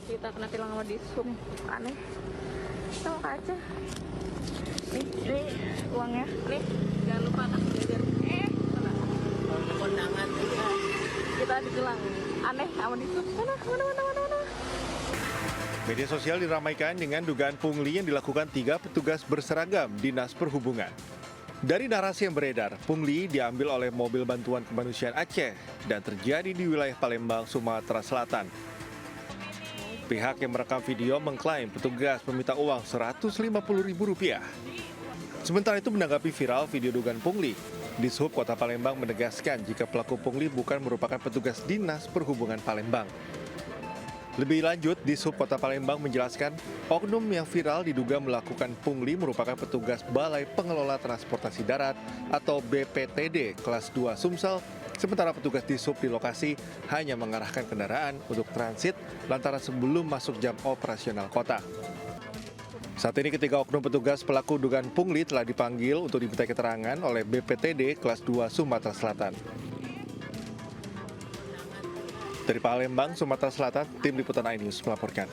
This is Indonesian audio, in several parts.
Kita kena tilang sama disub. Aneh. Tahu aja. Nih uangnya. Nih, jangan lupa anak jajan. Kondangan juga. Kita ditilang. Aneh sama disub. Mana. Media sosial diramaikan dengan dugaan pungli yang dilakukan 3 petugas berseragam Dinas Perhubungan. Dari narasi yang beredar, pungli diambil oleh mobil bantuan kemanusiaan Aceh dan terjadi di wilayah Palembang, Sumatera Selatan. Pihak yang merekam video mengklaim petugas meminta uang Rp150.000. Sementara itu menanggapi viral video dugaan pungli, Dishub Kota Palembang menegaskan jika pelaku pungli bukan merupakan petugas Dinas Perhubungan Palembang. Lebih lanjut, Dishub Kota Palembang menjelaskan oknum yang viral diduga melakukan pungli merupakan petugas Balai Pengelola Transportasi Darat atau BPTD kelas 2 Sumsel, sementara petugas Dishub di lokasi hanya mengarahkan kendaraan untuk transit lantaran sebelum masuk jam operasional kota. Saat ini ketiga oknum petugas pelaku dugaan pungli telah dipanggil untuk diminta keterangan oleh BPTD kelas 2 Sumatera Selatan. Dari Palembang, Sumatera Selatan, Tim Liputan iNews melaporkan.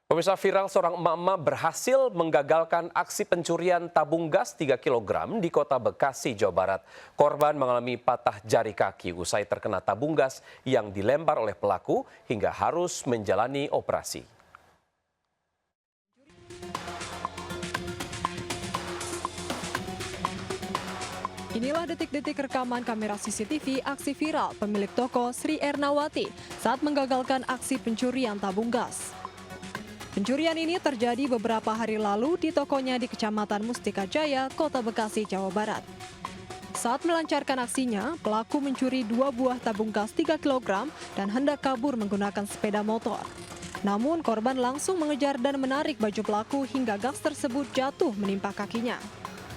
Pemirsa, viral seorang emak-emak berhasil menggagalkan aksi pencurian tabung gas 3 kg di Kota Bekasi, Jawa Barat. Korban mengalami patah jari kaki usai terkena tabung gas yang dilempar oleh pelaku hingga harus menjalani operasi. Inilah detik-detik rekaman kamera CCTV aksi viral pemilik toko Sri Ernawati saat menggagalkan aksi pencurian tabung gas. Pencurian ini terjadi beberapa hari lalu di tokonya di Kecamatan Mustika Jaya, Kota Bekasi, Jawa Barat. Saat melancarkan aksinya, pelaku mencuri 2 buah tabung gas 3 kg dan hendak kabur menggunakan sepeda motor. Namun korban langsung mengejar dan menarik baju pelaku hingga gas tersebut jatuh menimpa kakinya.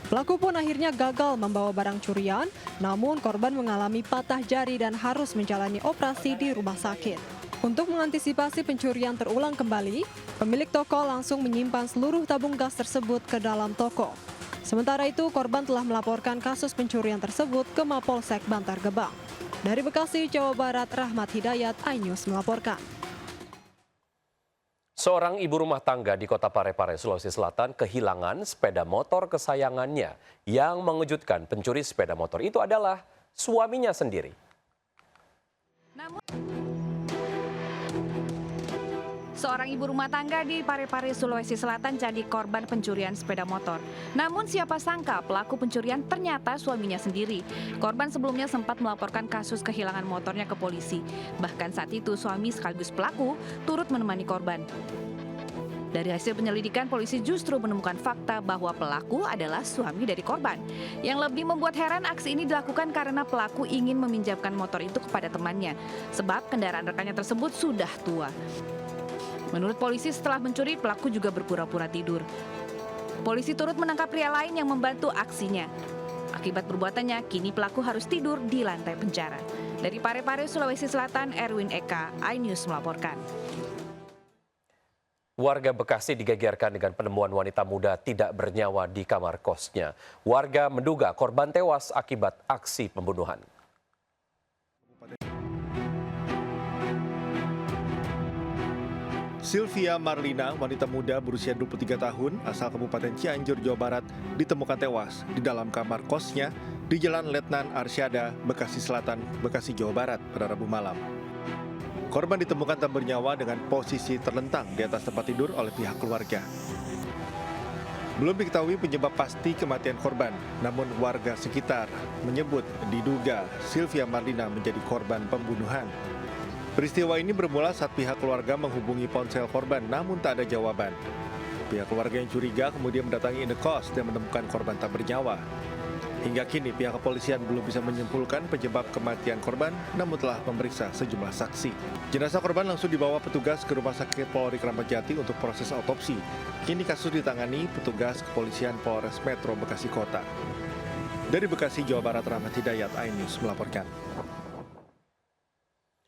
Pelaku pun akhirnya gagal membawa barang curian, namun korban mengalami patah jari dan harus menjalani operasi di rumah sakit. Untuk mengantisipasi pencurian terulang kembali, pemilik toko langsung menyimpan seluruh tabung gas tersebut ke dalam toko. Sementara itu, korban telah melaporkan kasus pencurian tersebut ke Mapolsek Bantar Gebang. Dari Bekasi, Jawa Barat, Rahmat Hidayat, iNews melaporkan. Seorang ibu rumah tangga di Kota Parepare, Sulawesi Selatan kehilangan sepeda motor kesayangannya. Yang mengejutkan, pencuri sepeda motor itu adalah suaminya sendiri. Seorang ibu rumah tangga di Parepare, Sulawesi Selatan jadi korban pencurian sepeda motor. Namun siapa sangka pelaku pencurian ternyata suaminya sendiri. Korban sebelumnya sempat melaporkan kasus kehilangan motornya ke polisi. Bahkan saat itu suami sekaligus pelaku turut menemani korban. Dari hasil penyelidikan, polisi justru menemukan fakta bahwa pelaku adalah suami dari korban. Yang lebih membuat heran, aksi ini dilakukan karena pelaku ingin meminjamkan motor itu kepada temannya. Sebab kendaraan rekannya tersebut sudah tua. Menurut polisi, setelah mencuri, pelaku juga berpura-pura tidur. Polisi turut menangkap pria lain yang membantu aksinya. Akibat perbuatannya, kini pelaku harus tidur di lantai penjara. Dari Parepare, Sulawesi Selatan, Erwin Eka, iNews melaporkan. Warga Bekasi digegerkan dengan penemuan wanita muda tidak bernyawa di kamar kosnya. Warga menduga korban tewas akibat aksi pembunuhan. Sylvia Marlina, wanita muda berusia 23 tahun, asal Kabupaten Cianjur, Jawa Barat, ditemukan tewas di dalam kamar kosnya di Jalan Letnan Arsyada, Bekasi Selatan, Bekasi, Jawa Barat pada Rabu malam. Korban ditemukan tak bernyawa dengan posisi terlentang di atas tempat tidur oleh pihak keluarga. Belum diketahui penyebab pasti kematian korban, namun warga sekitar menyebut diduga Sylvia Marlina menjadi korban pembunuhan. Peristiwa ini bermula saat pihak keluarga menghubungi ponsel korban namun tak ada jawaban. Pihak keluarga yang curiga kemudian mendatangi indekos dan menemukan korban tak bernyawa. Hingga kini pihak kepolisian belum bisa menyimpulkan penyebab kematian korban namun telah memeriksa sejumlah saksi. Jenazah korban langsung dibawa petugas ke Rumah Sakit Polri Kramat Jati untuk proses otopsi. Kini kasus ditangani petugas kepolisian Polres Metro Bekasi Kota. Dari Bekasi, Jawa Barat, Rahmat Hidayat, iNews melaporkan.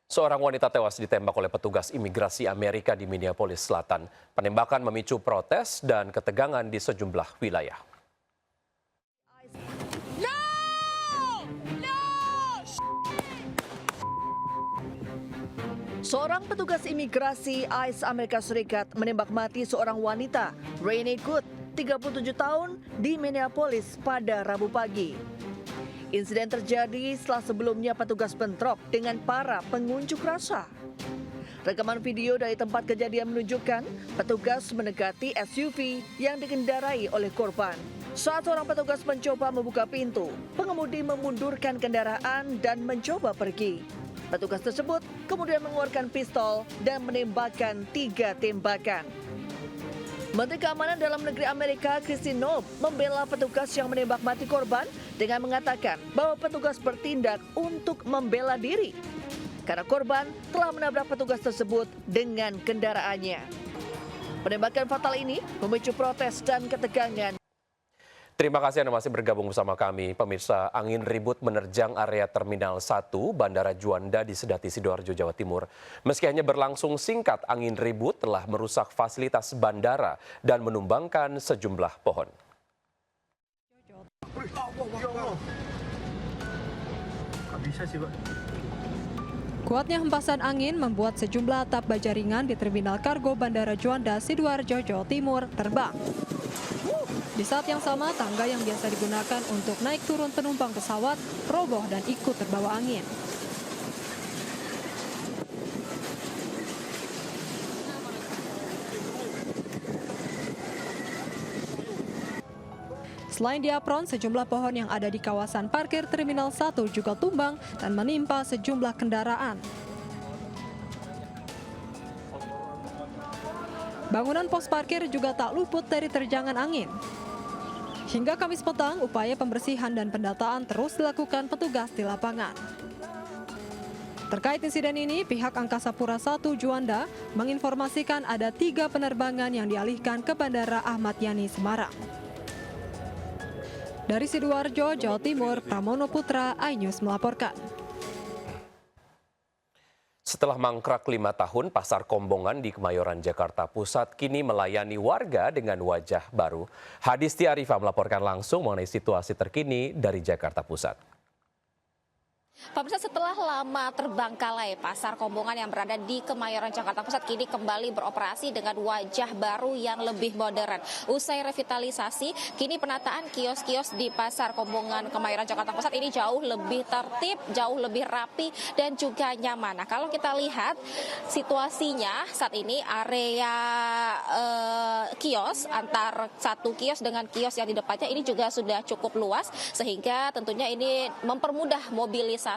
Seorang wanita tewas ditembak oleh petugas imigrasi Amerika di Minneapolis Selatan. Penembakan memicu protes dan ketegangan di sejumlah wilayah. Seorang petugas imigrasi ICE Amerika Serikat menembak mati seorang wanita, Renee Good, 37 tahun, di Minneapolis pada Rabu pagi. Insiden terjadi setelah sebelumnya petugas bentrok dengan para pengunjuk rasa. Rekaman video dari tempat kejadian menunjukkan petugas mendekati SUV yang dikendarai oleh korban. Saat seorang petugas mencoba membuka pintu, pengemudi memundurkan kendaraan dan mencoba pergi. Petugas tersebut kemudian mengeluarkan pistol dan menembakkan 3 tembakan. Menteri Keamanan Dalam Negeri Amerika, Kristi Noem, membela petugas yang menembak mati korban dengan mengatakan bahwa petugas bertindak untuk membela diri. Karena korban telah menabrak petugas tersebut dengan kendaraannya. Penembakan fatal ini memicu protes dan ketegangan. Terima kasih Anda masih bergabung bersama kami. Pemirsa, angin ribut menerjang area Terminal 1 Bandara Juanda di Sedati, Sidoarjo, Jawa Timur. Meski hanya berlangsung singkat, angin ribut telah merusak fasilitas bandara dan menumbangkan sejumlah pohon. Kuatnya hempasan angin membuat sejumlah atap baja ringan di Terminal Kargo Bandara Juanda, Sidoarjo, Jawa Timur terbang. Di saat yang sama, tangga yang biasa digunakan untuk naik turun penumpang pesawat roboh dan ikut terbawa angin. Selain di apron, sejumlah pohon yang ada di kawasan parkir Terminal 1 juga tumbang dan menimpa sejumlah kendaraan. Bangunan pos parkir juga tak luput dari terjangan angin. Hingga Kamis petang, upaya pembersihan dan pendataan terus dilakukan petugas di lapangan. Terkait insiden ini, pihak Angkasa Pura I Juanda menginformasikan ada 3 penerbangan yang dialihkan ke Bandara Ahmad Yani Semarang. Dari Sidoarjo, Jawa Timur, Pramono Putra, iNews melaporkan. Setelah mangkrak 5 tahun, Pasar Kombongan di Kemayoran, Jakarta Pusat kini melayani warga dengan wajah baru. Hadisti Arifah melaporkan langsung mengenai situasi terkini dari Jakarta Pusat. Pemirsa, setelah lama terbengkalai, Pasar Kombongan yang berada di Kemayoran, Jakarta Pusat kini kembali beroperasi dengan wajah baru yang lebih modern. Usai revitalisasi, kini penataan kios-kios di Pasar Kombongan Kemayoran, Jakarta Pusat ini jauh lebih tertib, jauh lebih rapi, dan juga nyaman. Nah, kalau kita lihat situasinya saat ini, area kios antar satu kios dengan kios yang di depannya ini juga sudah cukup luas, sehingga tentunya ini mempermudah mobilisasi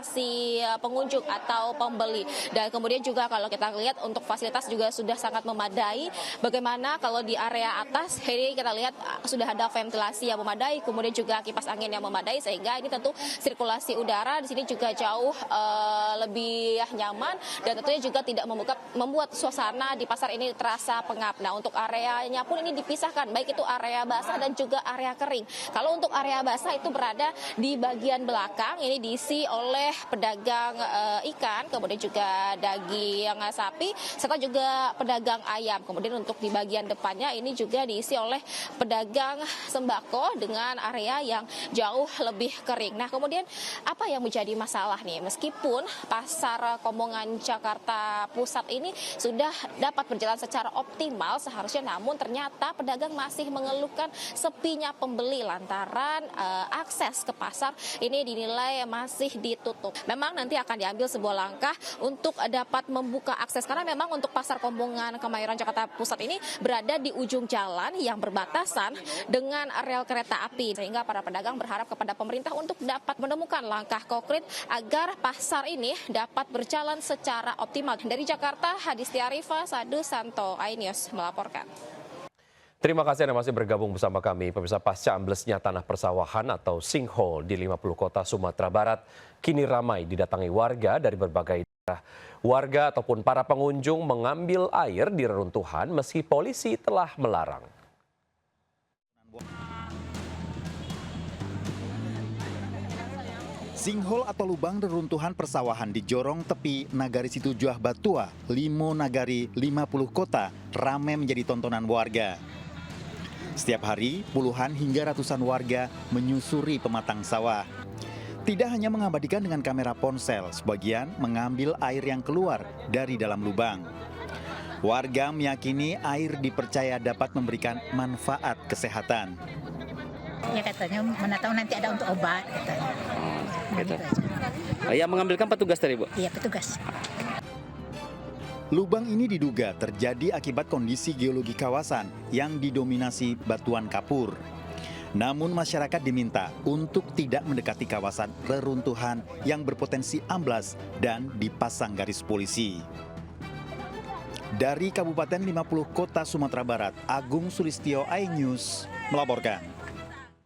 pengunjung atau pembeli. Dan kemudian juga kalau kita lihat untuk fasilitas juga sudah sangat memadai. Bagaimana kalau di area atas ini kita lihat sudah ada ventilasi yang memadai, kemudian juga kipas angin yang memadai, sehingga ini tentu sirkulasi udara di sini juga jauh lebih nyaman, dan tentunya juga tidak membuat suasana di pasar ini terasa pengap. Nah, untuk areanya pun ini dipisahkan, baik itu area basah dan juga area kering. Kalau untuk area basah itu berada di bagian belakang, ini diisi oleh pedagang ikan, kemudian juga daging sapi, serta juga pedagang ayam. Kemudian untuk di bagian depannya ini juga diisi oleh pedagang sembako dengan area yang jauh lebih kering. Nah, kemudian apa yang menjadi masalah nih? Meskipun Pasar Kombongan Jakarta Pusat ini sudah dapat berjalan secara optimal seharusnya, namun ternyata pedagang masih mengeluhkan sepinya pembeli lantaran akses ke pasar ini dinilai masih ditutup. Memang nanti akan diambil sebuah langkah untuk dapat membuka akses, karena memang untuk Pasar Kombongan Kemayoran Jakarta Pusat ini berada di ujung jalan yang berbatasan dengan rel kereta api, sehingga para pedagang berharap kepada pemerintah untuk dapat menemukan langkah konkret agar pasar ini dapat berjalan secara optimal. Dari Jakarta, Hadisti Arifah, Sadu Santo, iNews melaporkan. Terima kasih Anda masih bergabung bersama kami. Pemirsa, pasca amblesnya tanah persawahan atau sinkhole di 50 kota Sumatera Barat, kini ramai didatangi warga dari berbagai daerah. Warga ataupun para pengunjung mengambil air di reruntuhan meski polisi telah melarang. Sinkhole atau lubang reruntuhan persawahan di Jorong tepi Nagari Situ Juah Batua, Limo Nagari 50 kota ramai menjadi tontonan warga. Setiap hari, puluhan hingga ratusan warga menyusuri pematang sawah. Tidak hanya mengabadikan dengan kamera ponsel, sebagian mengambil air yang keluar dari dalam lubang. Warga meyakini air dipercaya dapat memberikan manfaat kesehatan. Ya katanya mana tahu nanti ada untuk obat katanya. Gitu. Yang mengambilkan petugas tadi, Bu? Iya, petugas. Lubang ini diduga terjadi akibat kondisi geologi kawasan yang didominasi batuan kapur. Namun masyarakat diminta untuk tidak mendekati kawasan reruntuhan yang berpotensi amblas dan dipasang garis polisi. Dari Kabupaten 50 Kota Sumatera Barat, Agung Sulistyo, iNews melaporkan.